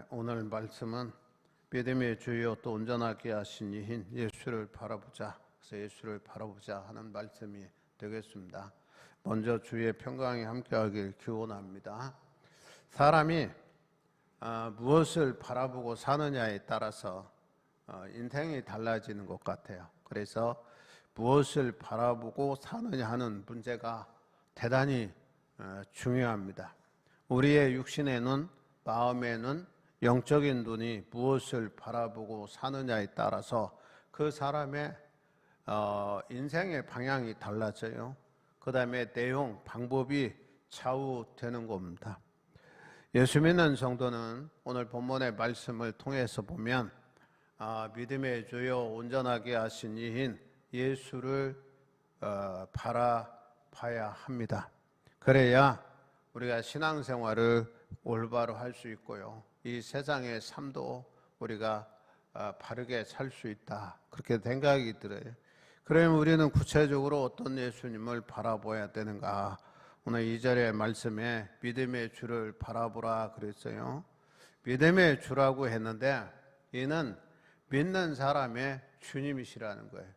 오늘 말씀은 믿음의 주요 또 온전하게 하신 이인 예수를 바라보자. 그래서 예수를 바라보자 하는 말씀이 되겠습니다. 먼저 주의 평강이 함께하길 기원합니다. 사람이 무엇을 바라보고 사느냐에 따라서 인생이 달라지는 것 같아요. 그래서 무엇을 바라보고 사느냐 하는 문제가 대단히 중요합니다. 우리의 육신의 눈, 마음의 눈, 영적인 눈이 무엇을 바라보고 사느냐에 따라서 그 사람의 인생의 방향이 달라져요. 그 다음에 내용, 방법이 좌우되는 겁니다. 예수 믿는 성도는 오늘 본문의 말씀을 통해서 보면 믿음의 주요 온전하게 하신 이인 예수를 바라봐야 합니다. 그래야 우리가 신앙생활을 올바로 할 수 있고요, 이 세상의 삶도 우리가 바르게 살 수 있다, 그렇게 생각이 들어요. 그러면 우리는 구체적으로 어떤 예수님을 바라봐야 되는가? 오늘 2절의 말씀에 믿음의 주를 바라보라 그랬어요. 믿음의 주라고 했는데 이는 믿는 사람의 주님이시라는 거예요.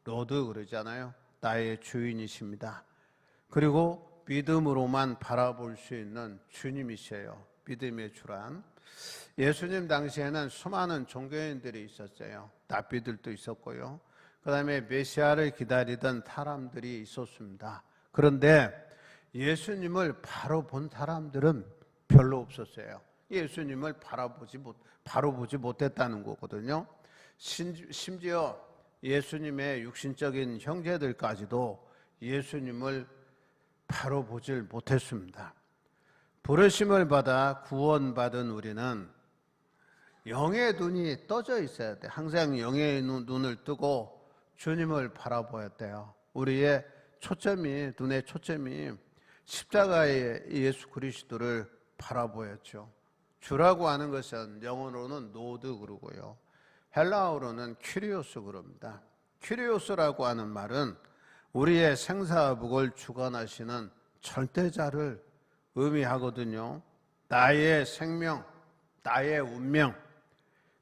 로드 그러잖아요. 나의 주인이십니다. 그리고 믿음으로만 바라볼 수 있는 주님이셔요. 믿음의 주란. 예수님 당시에는 수많은 종교인들이 있었어요. 납비들도 있었고요. 그 다음에 메시아를 기다리던 사람들이 있었습니다. 그런데 예수님을 바로 본 사람들은 별로 없었어요. 예수님을 바로 보지 못했다는 거거든요. 심지어 예수님의 육신적인 형제들까지도 예수님을 바로 보질 못했습니다. 부르심을 받아 구원받은 우리는 영의 눈이 떠져 있어야 돼. 항상 영의 눈을 뜨고 주님을 바라봐야 돼요. 우리의 초점이, 눈의 초점이 십자가의 예수 그리스도를 바라보였죠. 주라고 하는 것은 영어로는 노드 그러고요, 헬라어로는 큐리오스 그럽니다. 큐리오스라고 하는 말은 우리의 생사복을 주관하시는 절대자를 의미하거든요. 나의 생명, 나의 운명,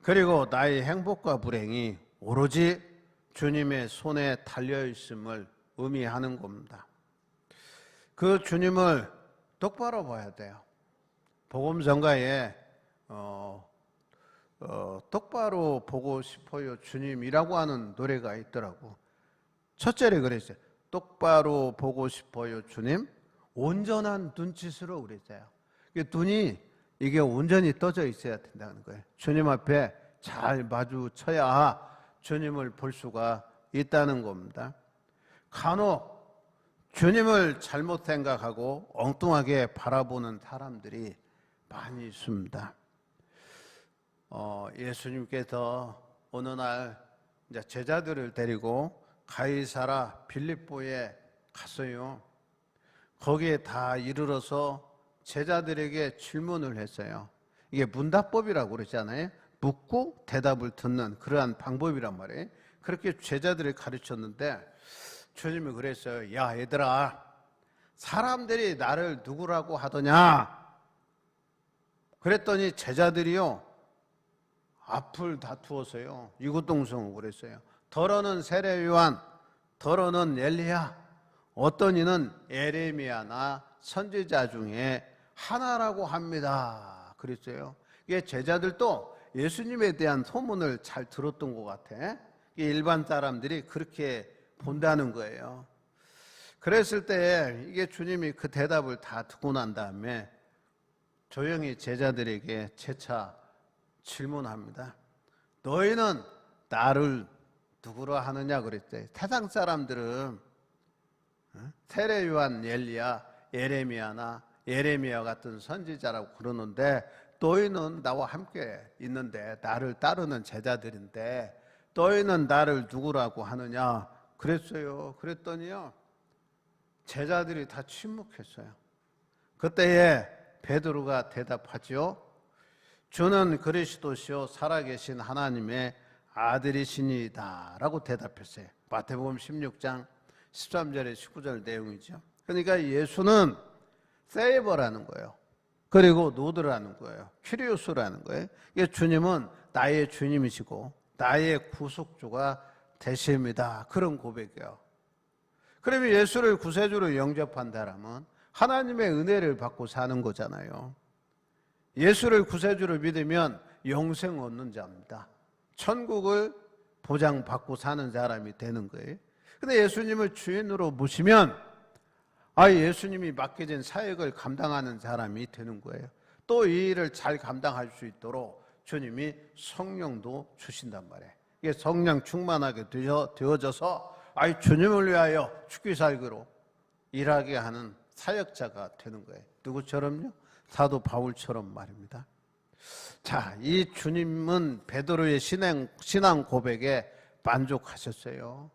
그리고 나의 행복과 불행이 오로지 주님의 손에 달려있음을 의미하는 겁니다. 그 주님을 똑바로 봐야 돼요. 복음성가에 똑바로 보고 싶어요 주님이라고 하는 노래가 있더라고. 첫 절에 그랬어요. 똑바로 보고 싶어요 주님, 온전한 눈짓으로 그랬어요. 눈이 이게 온전히 떠져 있어야 된다는 거예요. 주님 앞에 잘 마주쳐야 주님을 볼 수가 있다는 겁니다. 간혹 주님을 잘못 생각하고 엉뚱하게 바라보는 사람들이 많이 있습니다. 예수님께서 어느 날 이제 제자들을 데리고 가이사라 빌립보에 갔어요. 거기에 다 이르러서 제자들에게 질문을 했어요. 이게 문답법이라고 그러잖아요. 묻고 대답을 듣는 그러한 방법이란 말이에요. 그렇게 제자들을 가르쳤는데 주님이 그랬어요. 야 얘들아, 사람들이 나를 누구라고 하더냐? 그랬더니 제자들이요, 앞을 다투어서요, 이구동성으로 그랬어요. 더러는 세례요한, 더러는 엘리야, 어떤 이는 에레미야나 선지자 중에 하나라고 합니다. 그랬어요. 이게 제자들도 예수님에 대한 소문을 잘 들었던 것 같아. 일반 사람들이 그렇게 본다는 거예요. 그랬을 때 이게 주님이 그 대답을 다 듣고 난 다음에 조용히 제자들에게 재차 질문합니다. 너희는 나를 누구로 하느냐 그랬대. 세상 사람들은 세례 요한 엘리야, 예레미야 같은 선지자라고 그러는데 너희는 나와 함께 있는데, 나를 따르는 제자들인데 너희는 나를 누구라고 하느냐 그랬어요. 그랬더니요, 제자들이 다 침묵했어요. 그때에 베드로가 대답하죠. 주는 그리스도시요 살아계신 하나님의 아들이시니이다 라고 대답했어요. 마태복음 16장 13절에 19절 내용이죠. 그러니까 예수는 세이버라는 거예요. 그리고 노드라는 거예요. 큐리오스라는 거예요. 이게 주님은 나의 주님이시고 나의 구속주가 되십니다. 그런 고백이에요. 그러면 예수를 구세주로 영접한 사람은 하나님의 은혜를 받고 사는 거잖아요. 예수를 구세주로 믿으면 영생 얻는 자입니다. 천국을 보장받고 사는 사람이 되는 거예요. 근데 예수님을 주인으로 모시면 예수님이 맡겨진 사역을 감당하는 사람이 되는 거예요. 또 이 일을 잘 감당할 수 있도록 주님이 성령도 주신단 말이에요. 이게 성령 충만하게 되어져서 주님을 위하여 죽기 살기로 일하게 하는 사역자가 되는 거예요. 누구처럼요? 사도 바울처럼 말입니다. 자, 이 주님은 베드로의 신앙 고백에 만족하셨어요.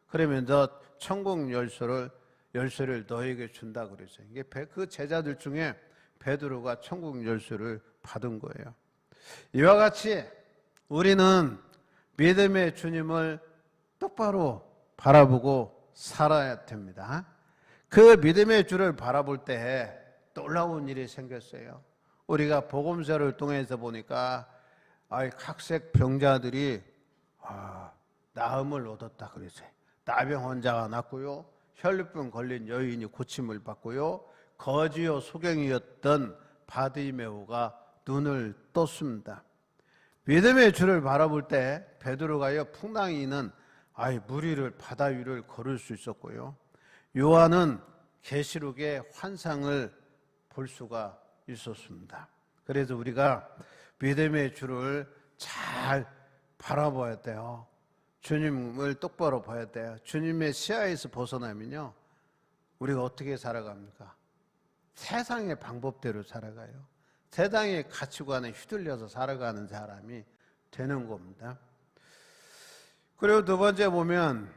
그러면서 천국 열쇠를 너에게 준다 그랬어요. 이게 그 제자들 중에 베드로가 천국 열쇠를 받은 거예요. 이와 같이 우리는 믿음의 주님을 똑바로 바라보고 살아야 됩니다. 그 믿음의 주를 바라볼 때 놀라운 일이 생겼어요. 우리가 복음서를 통해서 보니까 각색 병자들이 나음을 얻었다 그랬어요. 나병 환자가 낫고요, 혈루병 걸린 여인이 고침을 받고요, 거지요 소경이었던 바디메오가 눈을 떴습니다. 믿음의 주를 바라볼 때 베드로가요 풍랑이는 무리를 바다 위를 걸을 수 있었고요, 요한은 계시록의 환상을 볼 수가 있었습니다. 그래서 우리가 믿음의 주를 잘 바라봐야 돼요. 주님을 똑바로 봐야 돼요. 주님의 시야에서 벗어나면요, 우리가 어떻게 살아갑니까? 세상의 방법대로 살아가요. 세상의 가치관에 휘둘려서 살아가는 사람이 되는 겁니다. 그리고 두 번째 보면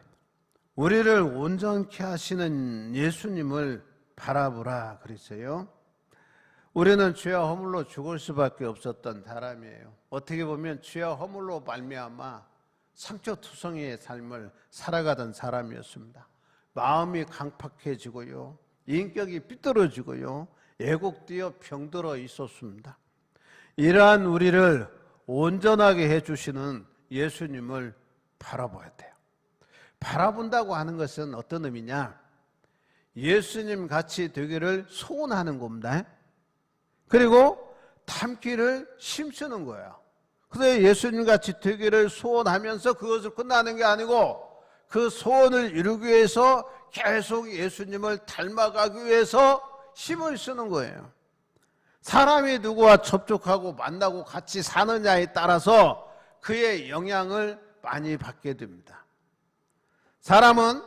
우리를 온전케 하시는 예수님을 바라보라 그랬어요. 우리는 죄와 허물로 죽을 수밖에 없었던 사람이에요. 어떻게 보면 죄와 허물로 말미암아 상처투성이의 삶을 살아가던 사람이었습니다. 마음이 강팍해지고요, 인격이 삐뚤어지고요, 애곡되어 병들어 있었습니다. 이러한 우리를 온전하게 해주시는 예수님을 바라봐야 돼요. 바라본다고 하는 것은 어떤 의미냐? 예수님 같이 되기를 소원하는 겁니다. 그리고 닮기를 힘쓰는 거예요. 그래서 예수님 같이 되기를 소원하면서 그것을 끝나는 게 아니고 그 소원을 이루기 위해서 계속 예수님을 닮아가기 위해서 힘을 쓰는 거예요. 사람이 누구와 접촉하고 만나고 같이 사느냐에 따라서 그의 영향을 많이 받게 됩니다. 사람은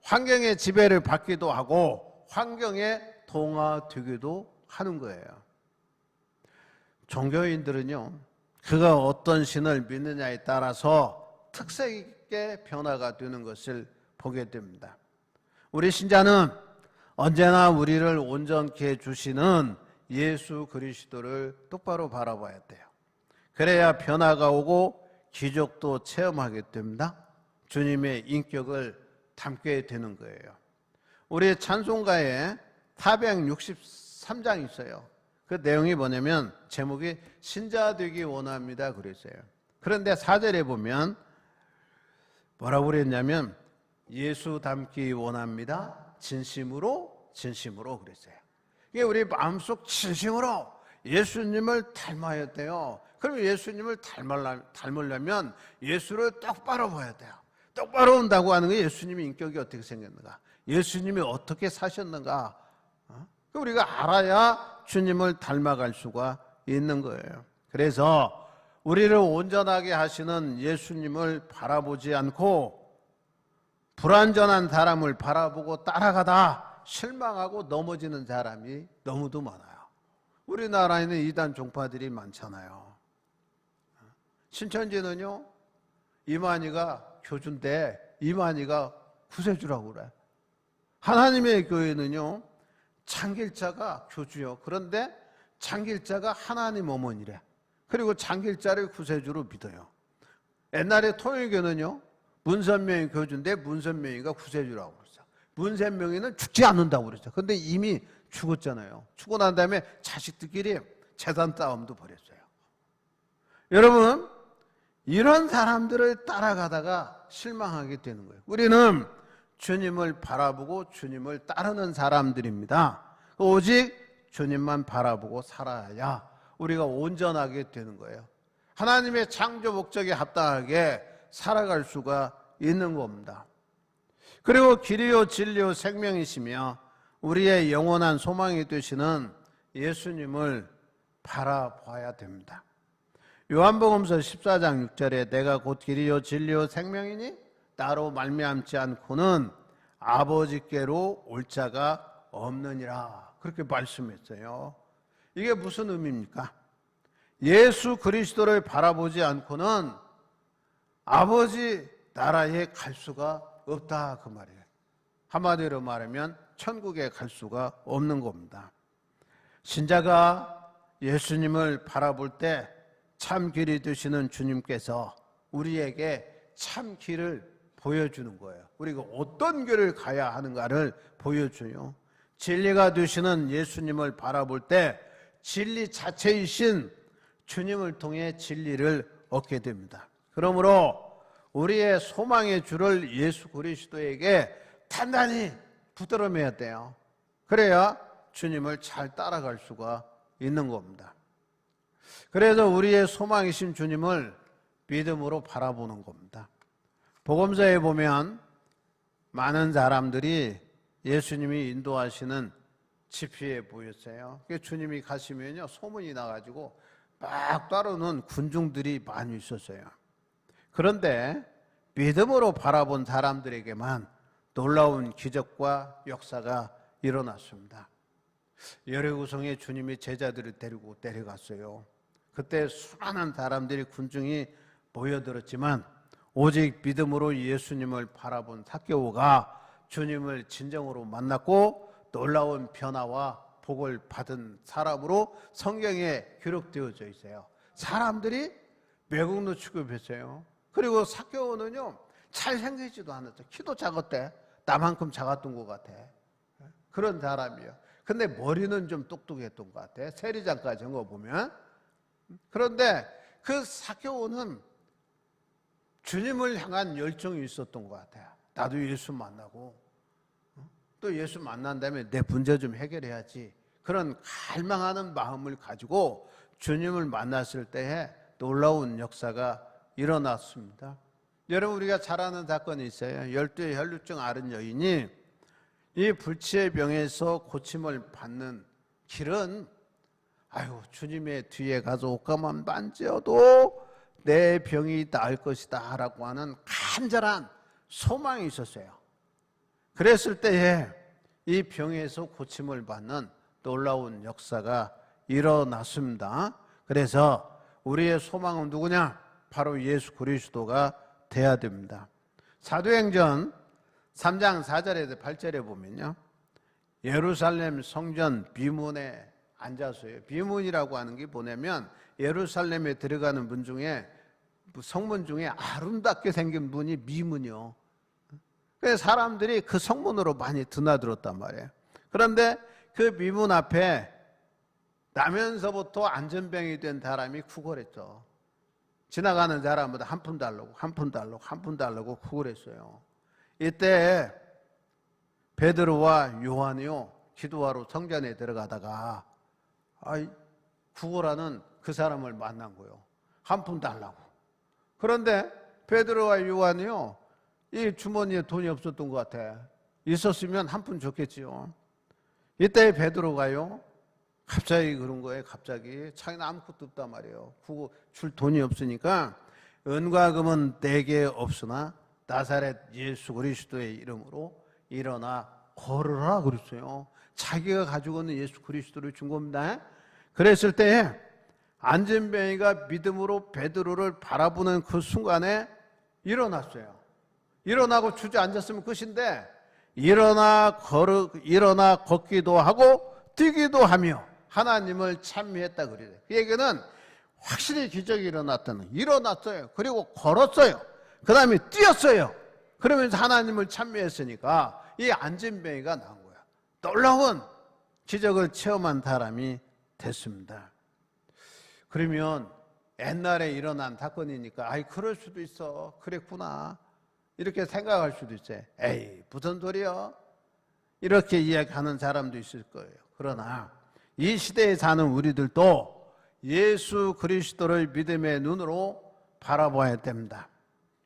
환경의 지배를 받기도 하고 환경에 동화되기도 하는 거예요. 종교인들은요, 그가 어떤 신을 믿느냐에 따라서 특색 있게 변화가 되는 것을 보게 됩니다. 우리 신자는 언제나 우리를 온전케 해주시는 예수 그리스도를 똑바로 바라봐야 돼요. 그래야 변화가 오고 기적도 체험하게 됩니다. 주님의 인격을 담게 되는 거예요. 우리 찬송가에 463장 있어요. 그 내용이 뭐냐면 제목이 신자 되기 원합니다 그랬어요. 그런데 4절에 보면 뭐라고 그랬냐면 예수 닮기 원합니다, 진심으로 그랬어요. 이게 우리 마음속 진심으로 예수님을 닮아야 돼요. 그럼 예수님을 닮으려면 예수를 똑바로 봐야 돼요. 똑바로 본다고 하는 게 예수님의 인격이 어떻게 생겼는가, 예수님이 어떻게 사셨는가, 우리가 알아야 주님을 닮아갈 수가 있는 거예요. 그래서 우리를 온전하게 하시는 예수님을 바라보지 않고 불완전한 사람을 바라보고 따라가다 실망하고 넘어지는 사람이 너무도 많아요. 우리나라에는 이단 종파들이 많잖아요. 신천지는요, 이만희가 교주인데 이만희가 구세주라고 그래. 하나님의 교회는요, 창길자가 교주요, 그런데 창길자가 하나님 어머니래. 그리고 창길자를 구세주로 믿어요. 옛날에 통일교는요, 문선명이 교주인데 문선명이가 구세주라고 그랬어. 문선명이는 죽지 않는다고 그랬어. 근데 이미 죽었잖아요. 죽고 난 다음에 자식들끼리 재산 싸움도 벌였어요. 여러분, 이런 사람들을 따라가다가 실망하게 되는 거예요. 우리는 주님을 바라보고 주님을 따르는 사람들입니다. 오직 주님만 바라보고 살아야 우리가 온전하게 되는 거예요. 하나님의 창조 목적에 합당하게 살아갈 수가 있는 겁니다. 그리고 길이요 진리요 생명이시며 우리의 영원한 소망이 되시는 예수님을 바라봐야 됩니다. 요한복음서 14장 6절에 내가 곧 길이요 진리요 생명이니 나로 말미암지 않고는 아버지께로 올 자가 없느니라, 그렇게 말씀했어요. 이게 무슨 의미입니까? 예수 그리스도를 바라보지 않고는 아버지 나라에 갈 수가 없다, 그 말이에요. 한마디로 말하면 천국에 갈 수가 없는 겁니다. 신자가 예수님을 바라볼 때 참 길이 되시는 주님께서 우리에게 참 길을 보여주는 거예요. 우리가 어떤 길을 가야 하는가를 보여줘요. 진리가 되시는 예수님을 바라볼 때 진리 자체이신 주님을 통해 진리를 얻게 됩니다. 그러므로 우리의 소망의 주를 예수 그리스도에게 단단히 붙들어매야 돼요. 그래야 주님을 잘 따라갈 수가 있는 겁니다. 그래서 우리의 소망이신 주님을 믿음으로 바라보는 겁니다. 복음서에 보면 많은 사람들이 예수님이 인도하시는 집회에 모였어요. 주님이 가시면요, 소문이 나가지고 막 따르는 군중들이 많이 있었어요. 그런데 믿음으로 바라본 사람들에게만 놀라운 기적과 역사가 일어났습니다. 여리고성에 주님이 제자들을 데리고 내려갔어요. 그때 수많은 사람들이 군중이 모여들었지만 오직 믿음으로 예수님을 바라본 삭개오가 주님을 진정으로 만났고 놀라운 변화와 복을 받은 사람으로 성경에 기록되어져 있어요. 사람들이 매국노 취급했어요. 그리고 삭개오는요, 잘생기지도 않았어요. 키도 작았대. 나만큼 작았던 것 같아. 그런 사람이에요. 근데 머리는 좀 똑똑했던 것 같아. 세리장까지 한 거 보면. 그런데 그 삭개오는 주님을 향한 열정이 있었던 것 같아요. 나도 예수 만나고 또 예수 만난 다음에 내 문제 좀 해결해야지, 그런 갈망하는 마음을 가지고 주님을 만났을 때에 놀라운 역사가 일어났습니다. 여러분, 우리가 잘 아는 사건이 있어요. 12의 혈루증 앓은 여인이 이 불치의 병에서 고침을 받는 길은 아유, 주님의 뒤에 가서 옷가만 만져도 내 병이 나을 것이다 라고 하는 간절한 소망이 있었어요. 그랬을 때에 이 병에서 고침을 받는 놀라운 역사가 일어났습니다. 그래서 우리의 소망은 누구냐? 바로 예수 그리스도가 돼야 됩니다. 사도행전 3장 4절에서 8절에 보면요, 예루살렘 성전 비문에 앉아서요. 비문이라고 하는 게 뭐냐면 예루살렘에 들어가는 문 중에, 성문 중에 아름답게 생긴 문이 미문이요. 그래서 사람들이 그 성문으로 많이 드나들었단 말이에요. 그런데 그 미문 앞에 나면서부터 안전병이 된 사람이 구걸했죠. 지나가는 사람마다 한 푼 달라고, 한 푼 달라고, 한 푼 달라고 구걸했어요. 이때 베드로와 요한이요, 기도하러 성전에 들어가다가 구걸하는 그 사람을 만난 거예요. 한 푼 달라고. 그런데 베드로와 요한이요, 이 주머니에 돈이 없었던 것 같아. 있었으면 한 푼 줬겠지요. 이때 베드로가요, 갑자기 그런 거예요. 갑자기 자기는 아무것도 없단 말이에요. 줄 돈이 없으니까 은과 금은 내게 없으나 나사렛 예수 그리스도의 이름으로 일어나 걸으라 그랬어요. 자기가 가지고 있는 예수 그리스도를 준 겁니다. 그랬을 때에 안전병이가 믿음으로 베드로를 바라보는 그 순간에 일어났어요. 일어나고 주저앉았으면 끝인데 일어나 걷기도 하고 뛰기도 하며 하나님을 찬미했다 그래요. 그 얘기는 확실히 기적이 일어났어요. 그리고 걸었어요. 그 다음에 뛰었어요. 그러면서 하나님을 찬미했으니까 이 안전병이가 나온 거야. 놀라운 기적을 체험한 사람이 됐습니다. 그러면 옛날에 일어난 사건이니까 아이 그럴 수도 있어, 그랬구나 이렇게 생각할 수도 있어요. 에이 무슨 소리야, 이렇게 이야기하는 사람도 있을 거예요. 그러나 이 시대에 사는 우리들도 예수 그리스도를 믿음의 눈으로 바라봐야 됩니다.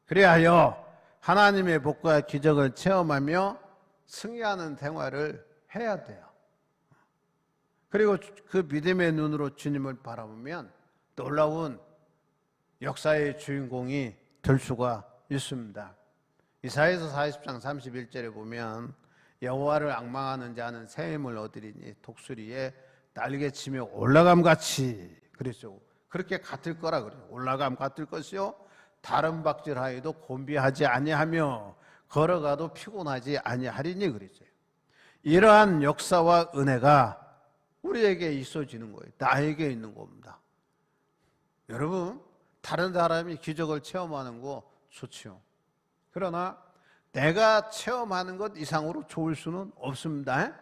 그래야 하나님의 복과 기적을 체험하며 승리하는 생활을 해야 돼요. 그리고 그 믿음의 눈으로 주님을 바라보면 놀라운 역사의 주인공이 될 수가 있습니다. 이사야서 40장 31절에 보면 여호와를 앙망하는 자는 새 힘을 얻으리니 독수리에 날개치며 올라감같이 그랬죠. 그렇게 같을 거라 그래요. 올라감 같을 것이요 다른 박질하여도 곤비하지 아니하며 걸어가도 피곤하지 아니하리니 그랬어요. 이러한 역사와 은혜가 우리에게 있어지는 거예요. 나에게 있는 겁니다. 여러분 다른 사람이 기적을 체험하는 거 좋지요. 그러나 내가 체험하는 것 이상으로 좋을 수는 없습니다.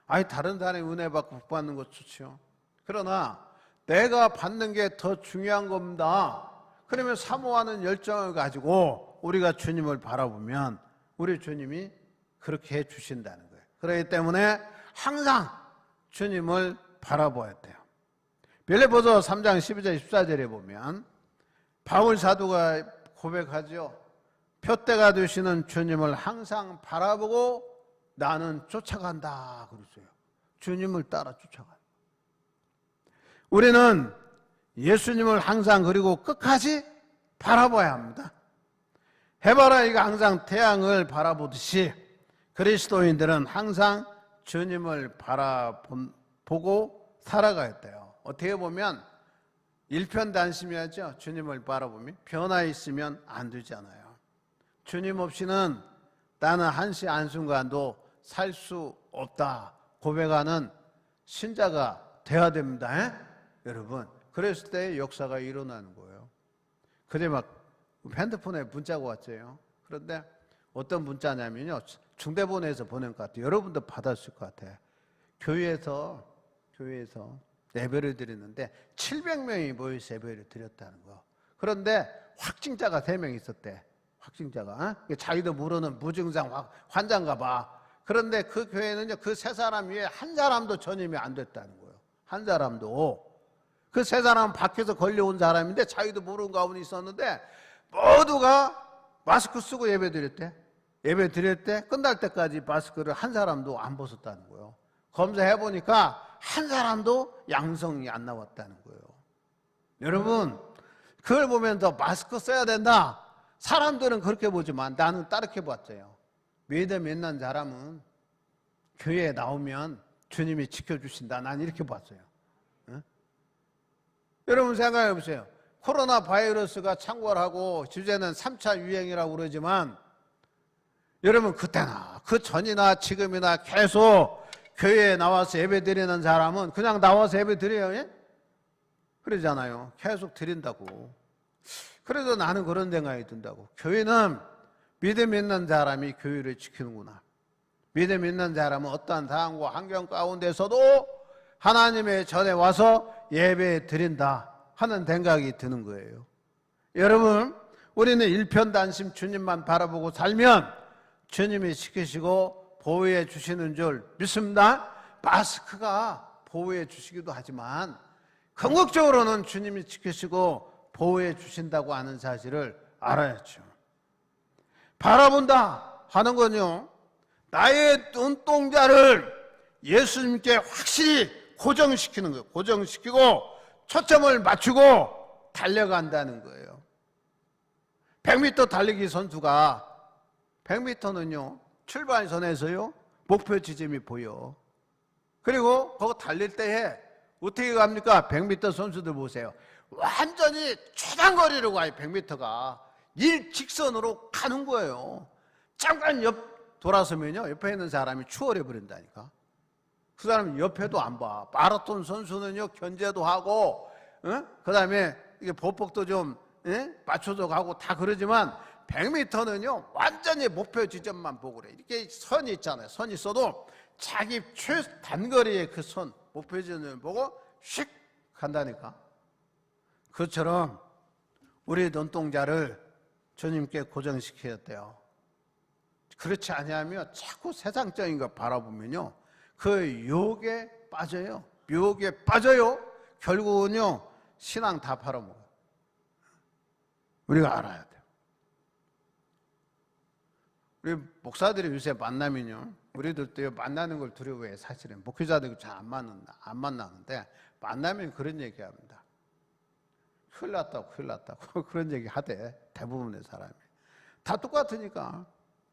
아니 다른 사람이 은혜 받고 복 받는 것 좋지요. 그러나 내가 받는 게 더 중요한 겁니다. 그러면 사모하는 열정을 가지고 우리가 주님을 바라보면 우리 주님이 그렇게 해 주신다는 거예요. 그렇기 때문에 항상 주님을 바라봐야 돼요. 빌립보서 3장 12절 14절에 보면 바울 사도가 고백하죠. 표대가 되시는 주님을 항상 바라보고 나는 쫓아간다 그랬어요. 주님을 따라 쫓아간다. 우리는 예수님을 항상 그리고 끝까지 바라봐야 합니다. 해바라기가 항상 태양을 바라보듯이 그리스도인들은 항상 주님을 바라보고 살아가야 돼요. 어떻게 보면 일편단심이하죠. 주님을 바라보면 변화 있으면 안 되잖아요. 주님 없이는 나는 한시 한순간도 살 수 없다 고백하는 신자가 돼야 됩니다. 여러분 그랬을 때 역사가 일어나는 거예요. 그래 막 핸드폰에 문자가 왔어요. 그런데 어떤 문자냐면요 중대본에서 보낸 것 같아요. 여러분도 받았을 것 같아요. 교회에서 예배를 드리는데 700명이 모여서 예배를 드렸다는 거. 그런데 확진자가 3명 있었대. 확진자가 자기도 모르는 무증상 환자인가 봐. 그런데 그 교회는요 그 3사람 위에 한 사람도 전임이 안 됐다는 거예요. 한 사람도. 그 3사람 밖에서 걸려온 사람인데 자기도 모르는 가운데 있었는데 모두가 마스크 쓰고 예배 드렸대. 예배 드릴 때 끝날 때까지 마스크를 한 사람도 안 벗었다는 거예요. 검사해보니까 한 사람도 양성이 안 나왔다는 거예요. 여러분 그걸 보면서 마스크 써야 된다. 사람들은 그렇게 보지만 나는 다르게 봤어요. 믿음 있는 사람은 교회에 나오면 주님이 지켜주신다. 난 이렇게 봤어요. 응? 여러분 생각해 보세요. 코로나 바이러스가 창궐하고 주제는 3차 유행이라고 그러지만 여러분 그때나 그 전이나 지금이나 계속 교회에 나와서 예배 드리는 사람은 그냥 나와서 예배 드려요. 예? 그러잖아요. 계속 드린다고. 그래도 나는 그런 생각이 든다고. 교회는 믿음 있는 사람이 교회를 지키는구나. 믿음 있는 사람은 어떠한 상황과 환경 가운데서도 하나님의 전에 와서 예배 드린다 하는 생각이 드는 거예요. 여러분 우리는 일편단심 주님만 바라보고 살면 주님이 지키시고 보호해 주시는 줄 믿습니다. 마스크가 보호해 주시기도 하지만 궁극적으로는 주님이 지키시고 보호해 주신다고 하는 사실을 알아야죠. 바라본다 하는 건요 나의 눈동자를 예수님께 확실히 고정시키는 거예요. 고정시키고 초점을 맞추고 달려간다는 거예요. 100m 달리기 선수가 100m는요 출발선에서요 목표 지점이 보여. 그리고 그거 달릴 때에 어떻게 갑니까? 100m 선수들 보세요. 완전히 초단거리로 가요. 100m가 일직선으로 가는 거예요. 잠깐 옆 돌아서면요 옆에 있는 사람이 추월해 버린다니까. 그 사람이 옆에도 안 봐. 마라톤 선수는요 견제도 하고 그 다음에 이게 보폭도 좀 맞춰서 가고 다 그러지만 100m는요 완전히 목표 지점만 보고 그래. 이렇게 선이 있잖아요. 선이 있어도 자기 최단거리의 그 손, 목표지점을 보고 휙 간다니까. 그처럼 우리 눈동자를 주님께 고정시켜야 돼요. 그렇지 아니하면 자꾸 세상적인 거 바라보면요, 그 유혹에 빠져요. 유혹에 빠져요. 결국은요, 신앙 다 팔아먹어요. 우리가 알아야 돼요. 우리 목사들이 요새 만나면요, 우리들도 만나는 걸 두려워해. 사실은 목회자들이 잘 안 만나는데 만나면 그런 얘기합니다. 큰일 났다고 그런 얘기 하대. 대부분의 사람이 다 똑같으니까.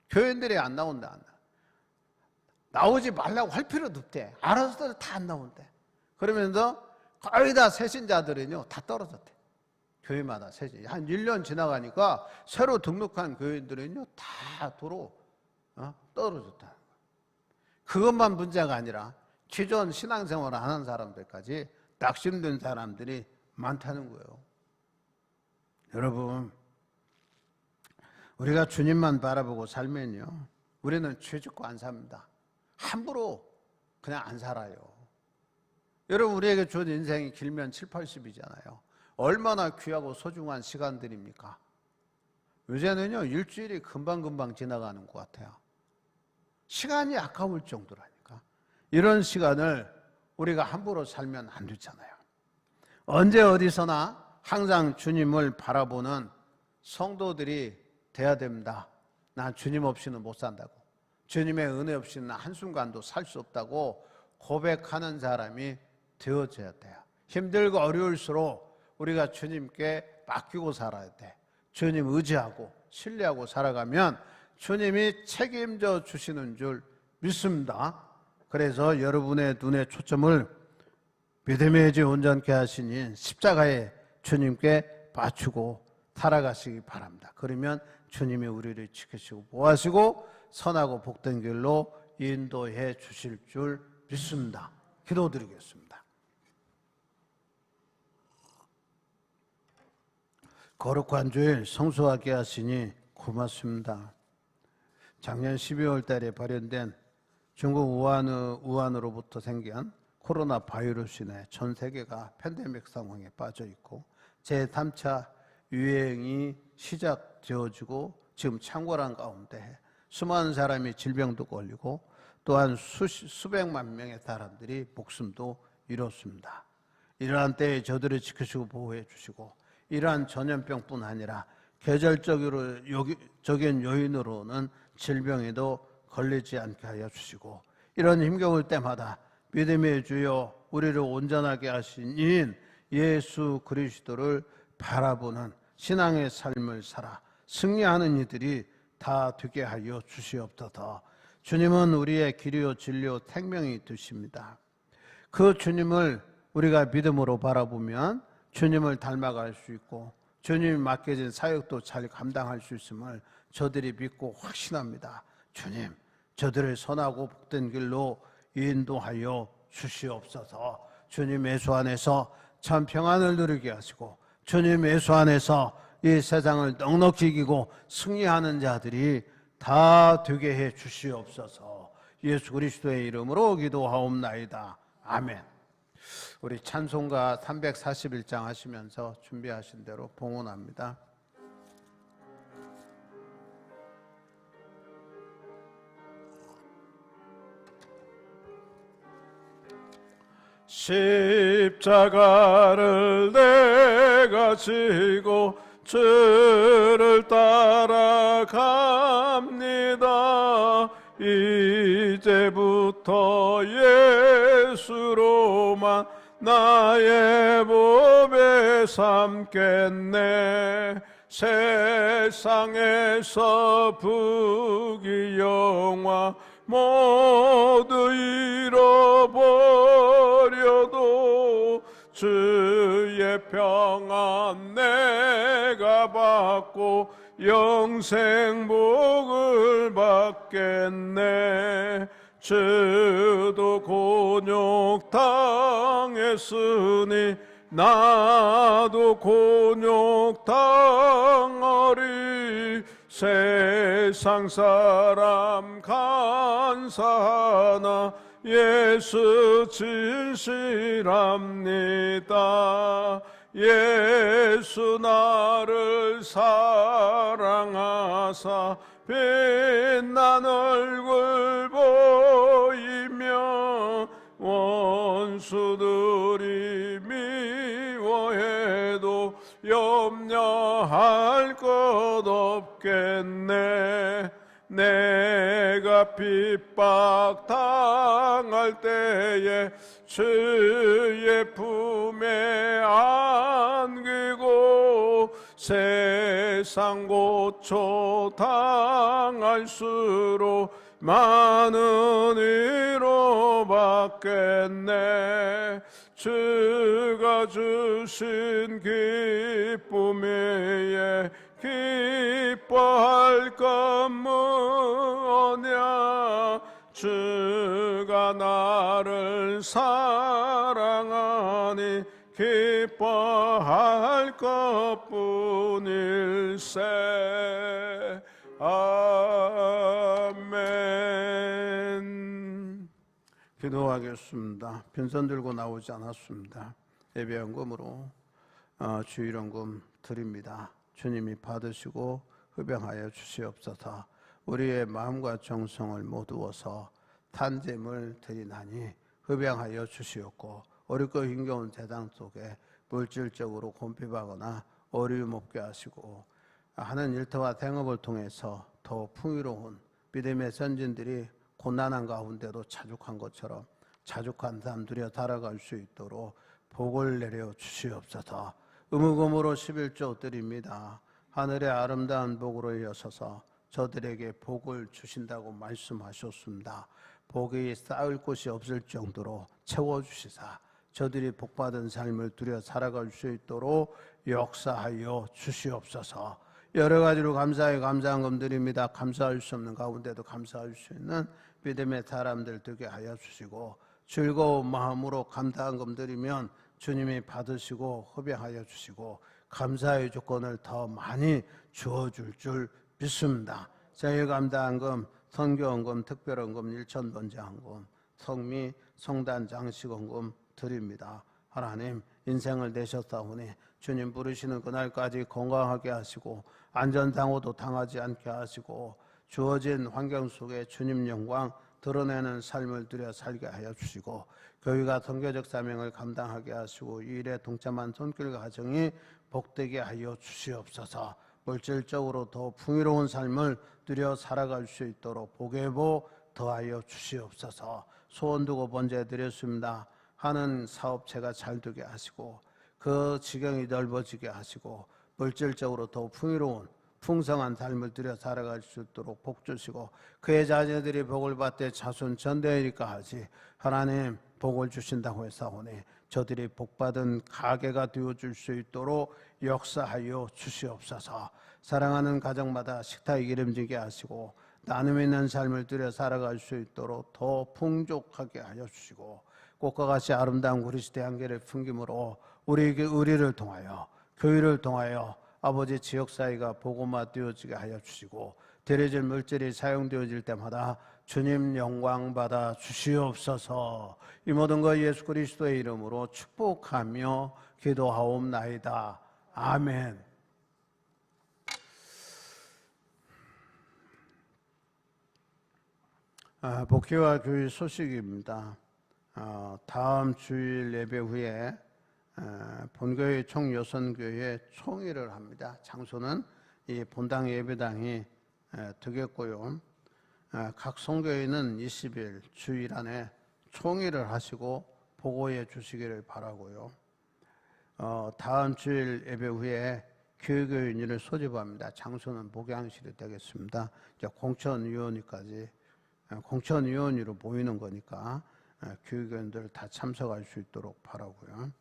교인들이 안 나온다. 나오지 말라고 할 필요도 없대. 알아서들 다 안 나온대. 그러면서 거의 다 새신자들은요, 다 떨어졌대. 교회마다 새신. 한 1년 지나가니까 새로 등록한 교인들은요, 다 도로 떨어졌다는 거예요. 그것만 문제가 아니라 기존 신앙생활을 하는 사람들까지 낙심된 사람들이 많다는 거예요. 여러분, 우리가 주님만 바라보고 살면요, 우리는 죄 짓고 안 삽니다. 함부로 그냥 안 살아요. 여러분, 우리에게 준 인생이 길면 7, 80이잖아요. 얼마나 귀하고 소중한 시간들입니까? 요새는요, 일주일이 금방금방 지나가는 것 같아요. 시간이 아까울 정도라니까. 이런 시간을 우리가 함부로 살면 안 되잖아요. 언제 어디서나 항상 주님을 바라보는 성도들이 돼야 됩니다. 난 주님 없이는 못 산다고, 주님의 은혜 없이는 한순간도 살 수 없다고 고백하는 사람이 되어져야 돼요. 힘들고 어려울수록 우리가 주님께 맡기고 살아야 돼. 주님 의지하고 신뢰하고 살아가면 주님이 책임져 주시는 줄 믿습니다. 그래서 여러분의 눈의 초점을 믿음의 지 온전케 하시니 십자가에 주님께 맞추고 살아가시기 바랍니다. 그러면 주님이 우리를 지키시고 보호하시고 선하고 복된 길로 인도해 주실 줄 믿습니다. 기도드리겠습니다. 거룩한 주일 성수하게 하시니 고맙습니다. 작년 12월 달에 발현된 중국 우한으로부터 생긴 코로나 바이러스 인해 전 세계가 팬데믹 상황에 빠져 있고 제3차 유행이 시작되어지고 지금 창궐한 가운데 수많은 사람이 질병도 걸리고 또한 수백만 명의 사람들이 목숨도 잃었습니다. 이러한 때에 저들을 지키시고 보호해 주시고 이러한 전염병뿐 아니라 계절적인 요인으로는 질병에도 걸리지 않게 하여 주시고 이런 힘겨울 때마다 믿음의 주여 우리를 온전하게 하신 이인 예수 그리스도를 바라보는 신앙의 삶을 살아 승리하는 이들이 다 되게 하여 주시옵소서. 주님은 우리의 길이요 진리요 생명이 되십니다. 그 주님을 우리가 믿음으로 바라보면 주님을 닮아갈 수 있고 주님이 맡겨진 사역도 잘 감당할 수 있음을 저들이 믿고 확신합니다. 주님, 저들을 선하고 복된 길로 인도하여 주시옵소서. 주님 예수 안에서 참 평안을 누리게 하시고 주님 예수 안에서 이 세상을 넉넉히 이기고 승리하는 자들이 다 되게 해 주시옵소서. 예수 그리스도의 이름으로 기도하옵나이다. 아멘. 우리 찬송가 341장 하시면서 준비하신 대로 봉헌합니다. 십자가를 내가 지고 주를 따라갑니다. 이제부터 예수로만 나의 몸에 삼겠네. 세상에서 부귀영화 모두 잃어버려도 주의 평안 내가 받고 영생 복을 받겠네. 주도 곤욕 당했으니 나도 곤욕 당하리. 세상 사람 간사하나 예수 진실합니다. 예수 나를 사랑하사 빛난 얼굴 보이며 원수들이 미워해도 염려할 것 없겠네. 내가 핍박 당할 때에 주의 품에 안기고 세상 고초 당할수록 많은 위로 받겠네. 주가 주신 기쁨 위에 기뻐할 것 뭐냐. 주가 나를 사랑하니 기뻐할 것뿐일세. 아멘. 기도하겠습니다. 빈손 들고 나오지 않았습니다. 예배연금으로 주일연금 드립니다. 주님이 받으시고 흡양하여 주시옵소서. 우리의 마음과 정성을 모두어서 탄잼을 드리나니 흡양하여 주시옵고 어렵고 힘겨운 세상 속에 물질적으로 곤핍하거나 어려움 없게 하시고 하는 일터와 생업을 통해서 더 풍요로운 믿음의 선진들이 고난한 가운데도 자족한 것처럼 자족한 삶 누려 살아갈 수 있도록 복을 내려 주시옵소서. 의무금으로 11조 드립니다. 하늘의 아름다운 복으로 이어서서 저들에게 복을 주신다고 말씀하셨습니다. 복이 쌓을 곳이 없을 정도로 채워주시사 저들이 복받은 삶을 누려 살아갈 수 있도록 역사하여 주시옵소서. 여러 가지로 감사의 감사한금 드립니다. 감사할 수 없는 가운데도 감사할 수 있는 믿음의 사람들 되게 하여 주시고 즐거운 마음으로 감사한금 드리면 주님이 받으시고 흡양하여 주시고 감사의 조건을 더 많이 주어줄 줄 믿습니다. 저희 감사한금, 선교헌금, 특별헌금, 1,000번제헌금, 성미, 성단 장식헌금 드립니다. 하나님 인생을 내셨사오니 주님 부르시는 그날까지 건강하게 하시고 안전상호도 당하지 않게 하시고 주어진 환경 속에 주님 영광 드러내는 삶을 누려 살게 하여 주시고 교회가 선교적 사명을 감당하게 하시고 이 일에 동참한 손길 가정이 복되게 하여 주시옵소서. 물질적으로 더 풍요로운 삶을 누려 살아갈 수 있도록 복의 복 더하여 주시옵소서. 소원 두고 번제 드렸습니다. 하는 사업체가 잘 되게 하시고 그 지경이 넓어지게 하시고 물질적으로 더 풍요로운 풍성한 삶을 들여 살아갈 수 있도록 복 주시고 그의 자녀들이 복을 받되 자손 전대하리까 하지 하나님 복을 주신다고 했사오니 저들이 복받은 가게가 되어줄 수 있도록 역사하여 주시옵소서. 사랑하는 가정마다 식탁이 기름지게 하시고 나눔 있는 삶을 들여 살아갈 수 있도록 더 풍족하게 하여 주시고 꽃과 같이 아름다운 그리스도의 향기를 풍김으로 우리를 통하여 교회를 통하여 아버지 지역사회가 복음화 되어지게 하여 주시고 드려질 물질이 사용되어질 때마다 주님 영광 받아 주시옵소서. 이 모든 것 예수 그리스도의 이름으로 축복하며 기도하옵나이다. 아멘. 복귀와 교회 소식입니다. 다음 주일 예배 후에 본교회 총 6교회 총회를 합니다. 장소는 이 본당 예배당이 되겠고요. 각 성교회는 20일 주일 안에 총회를 하시고 보고해 주시기를 바라고요. 다음 주일 예배 후에 교회교인을 소집합니다. 장소는 목양실이 되겠습니다. 공천위원회로 모이는 거니까 교회교인들 다 참석할 수 있도록 바라고요.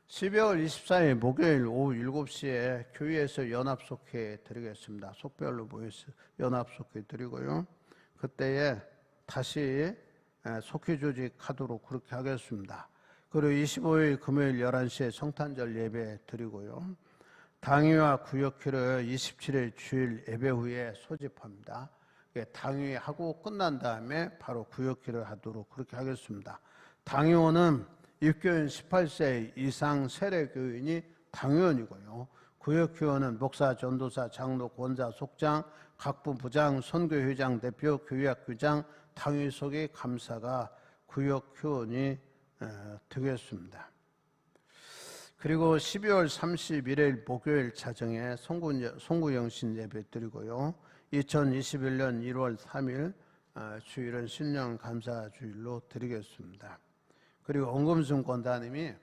12월 24일 목요일 오후 7시에 교회에서 연합속회 드리겠습니다. 속별로 모여서 연합속회 드리고요. 그때에 다시 속회 조직하도록 그렇게 하겠습니다. 그리고 25일 금요일 11시에 성탄절 예배 드리고요. 당위와 구역회를 27일 주일 예배 후에 소집합니다. 당위하고 끝난 다음에 바로 구역회를 하도록 그렇게 하겠습니다. 당위원은 입교인 18세 이상 세례교인이 당위원이고요. 구역회원은 목사, 전도사, 장로, 권사, 속장, 각부 부장, 선교회장, 대표, 교회학교장, 당위 속의 감사가 구역회원이 되겠습니다. 그리고 12월 31일 목요일 자정에 송구영신 예배 드리고요. 2021년 1월 3일 주일은 신령 감사 주일로 드리겠습니다. 그리고 엄금순 권사님이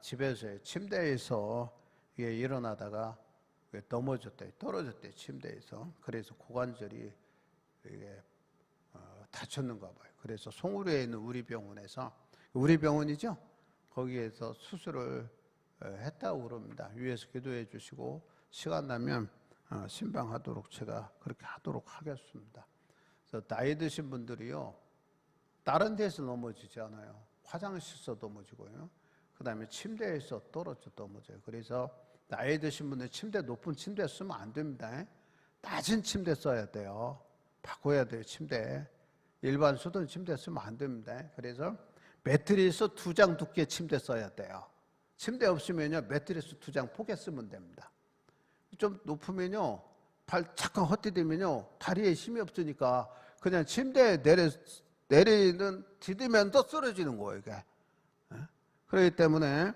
집에서 침대에서 일어나다가 떨어졌대 침대에서. 그래서 고관절이 다쳤는가 봐요. 그래서 송우리에 있는 우리 병원에서, 우리 병원이죠? 거기에서 수술을 했다고 그럽니다. 위에서 기도해 주시고 시간 나면 신방하도록 제가 그렇게 하도록 하겠습니다. 그래서 나이 드신 분들이요, 다른 데서 넘어지지 않아요. 화장실에서 넘어지고요. 그 다음에 침대에서 떨어져 넘어져요. 그래서 나이 드신 분들 높은 침대 쓰면 안 됩니다. 낮은 침대 써야 돼요. 바꿔야 돼요. 침대. 일반 수동 침대 쓰면 안 됩니다. 그래서 매트리스 2장 두께 침대 써야 돼요. 침대 없으면요, 매트리스 2장 포개 쓰면 됩니다. 좀 높으면요, 발 잠깐 헛디디면요, 다리에 힘이 없으니까 그냥 침대에 내리는 디디면서 쓰러지는 거예요, 이게. 그렇기 때문에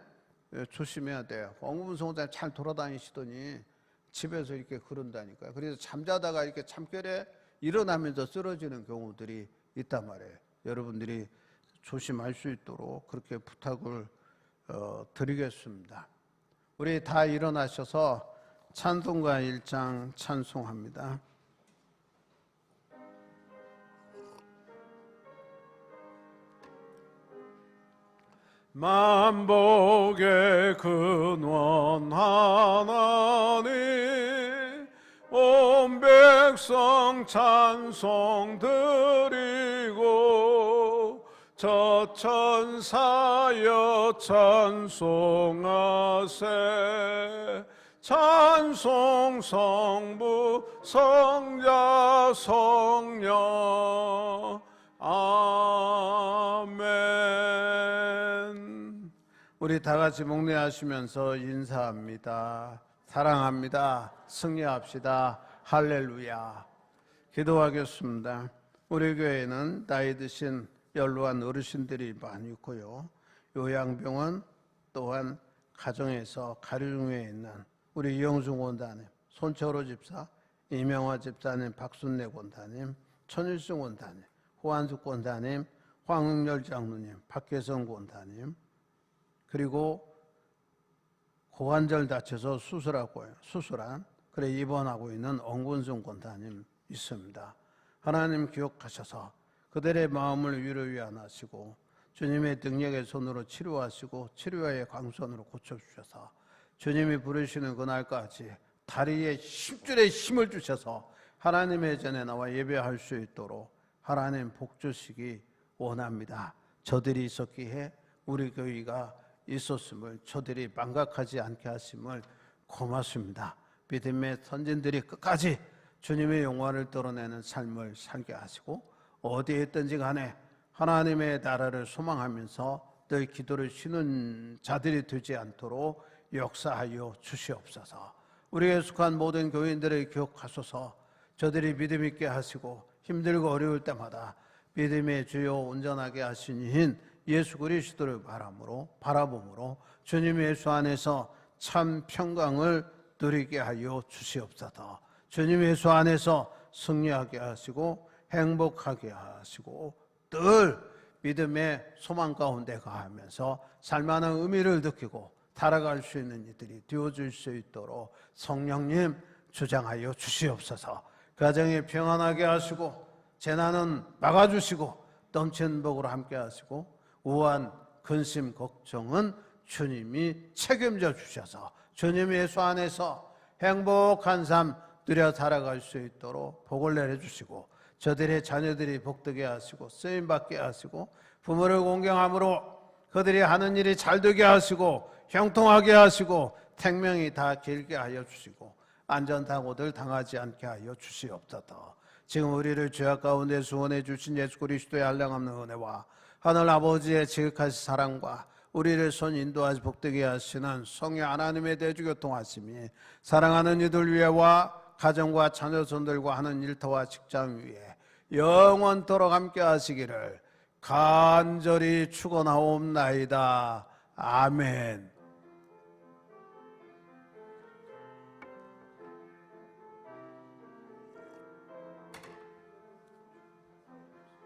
조심해야 돼요. 엄금순 잘 돌아다니시더니 집에서 이렇게 그런다니까요. 그래서 잠자다가 이렇게 잠결에 일어나면서 쓰러지는 경우들이 있단 말이에요. 여러분들이 조심할 수 있도록 그렇게 부탁을 드리겠습니다. 우리 다 일어나셔서 찬송가 1장 찬송합니다. 만복의 근원 하나님, 온 백성 찬송 드리고 저 천사여 찬송하세. 찬송 성부 성자 성령 아멘. 우리 다 같이 목례하시면서 인사합니다. 사랑합니다. 승리합시다. 할렐루야. 기도하겠습니다. 우리 교회는 나이 드신 연로한 어르신들이 많이 있고요. 요양병원 또한 가정에서 가정에 있는 우리 이영순 권사님, 손철호 집사, 이명화 집사님, 박순례 권사님, 천일승 권사님, 호한숙 권사님, 황흥열 장로님, 박계성 권사님, 그리고 고관절 다쳐서 수술한 그래 입원하고 있는 엄근순 권사님 있습니다. 하나님 기억하셔서 그들의 마음을 위로하시고 주님의 능력의 손으로 치료하시고 치료의 광선으로 고쳐주셔서 주님이 부르시는 그날까지 다리에 힘줄에 힘을 주셔서 하나님의 전에 나와 예배할 수 있도록 하나님 복 주시기 원합니다. 저들이 있었기에 우리 교회가 있었음을, 저들이 망각하지 않게 하심을 고맙습니다. 믿음의 선진들이 끝까지 주님의 영광을 드러내는 삶을 살게 하시고 어디에 있든지 간에 하나님의 나라를 소망하면서 늘 기도를 쉬는 자들이 되지 않도록 역사하여 주시옵소서. 우리에 속한 모든 교인들을 기억하소서. 저들이 믿음 있게 하시고 힘들고 어려울 때마다 믿음의 주요 온전하게 하신 이인 예수 그리스도를 바라봄으로 주님 예수 안에서 참 평강을 누리게 하여 주시옵소서. 주님 예수 안에서 승리하게 하시고 행복하게 하시고 늘 믿음의 소망 가운데 가하면서 살만한 의미를 느끼고 살아갈 수 있는 이들이 되어줄 수 있도록 성령님 주장하여 주시옵소서. 가정이 평안하게 하시고 재난은 막아주시고 넘치는 복으로 함께 하시고 우한 근심 걱정은 주님이 책임져 주셔서 주님 예수 안에서 행복한 삶 누려 살아갈 수 있도록 복을 내려주시고 저들의 자녀들이 복되게 하시고 쓰임받게 하시고 부모를 공경함으로 그들이 하는 일이 잘되게 하시고 형통하게 하시고 생명이 다 길게 하여 주시고 안전사고들 당하지 않게 하여 주시옵소서. 지금 우리를 죄악 가운데 구원해 주신 예수 그리스도의 한량없는 은혜와 하늘 아버지의 지극하신 사랑과 우리를 손 인도하시 복되게 하시는 성의 하나님의 대주교통하심이 사랑하는 이들 위에와 가정과 자녀손들과 하는 일터와 직장 위에 영원토록 함께 하시기를 간절히 축원하옵나이다. 아멘.